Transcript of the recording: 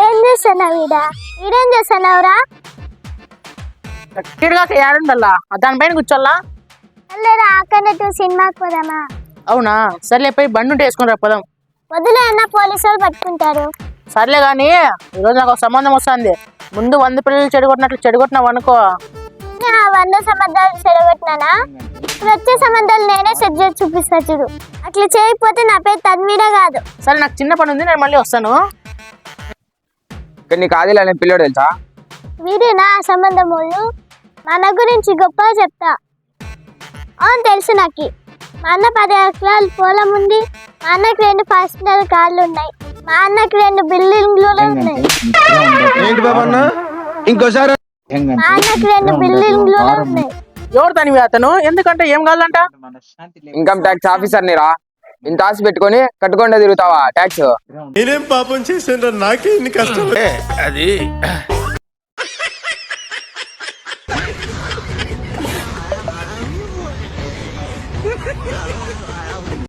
ఏం చేస్తున్నావు ఈడేం చేస్తున్నావురా? గట్టిగా ఏడుండల్లా దానిపైన కూర్చోల్లా. లేరా అక్కడట్టు సినిమాకి పోదామా? అవునా సర్లే పోయి బండి ఉంటే వేసుకుని రా పోదాం. వదిలే అన్న పోలీసు వాళ్ళు పట్టుకుంటారు. సర్లే గాని ఈరోజు నాకు ఒక సంబంధం వస్తుంది. ముందు 100 పిల్లలు చెడగొట్టినట్లు చెడగొట్టినావు అనుకో. 100 సంబంధాలు చెడగొట్టినానా? ఇప్పుడు వచ్చే సంబంధాలు నేనే సెట్ చేసి చూపిస్తా చూడు. అట్లా చేయకపోతే నా పేరు తన్మీడ కాదు. సరే నాకు చిన్న పని ఉంది, నేను మళ్ళీ వస్తాను. నీకు ఆదిల్ అనే పిల్లోడు తెలుసా? వీడేనా సంబంధం వాళ్ళు? మా అన్న గురించి గొప్పగా చెప్తా. అవును తెలుసు నాకు. మా అన్న 10 ఎకరాల పొలం ఉంది. మా అన్నకి 2 పర్సనల్ కార్లు ఉన్నాయి. మా అన్నకి 2 బిల్డింగ్లు ఉన్నాయి. ఇంకోసారి మా అన్నకి 2 బిల్డింగ్లు ఉన్నాయి. ఎవరు తనివి అతను? ఎందుకంటే ఏం కావాలంట? ఇన్కమ్ ట్యాక్స్ ఆఫీసర్ ని రా. ఇంత ఆశ పెట్టుకొని కట్టుకుండా తిరుగుతావా ట్యాక్స్? నేనేం పాపం చేశాను, నాకే ఇన్ని కష్టం. అది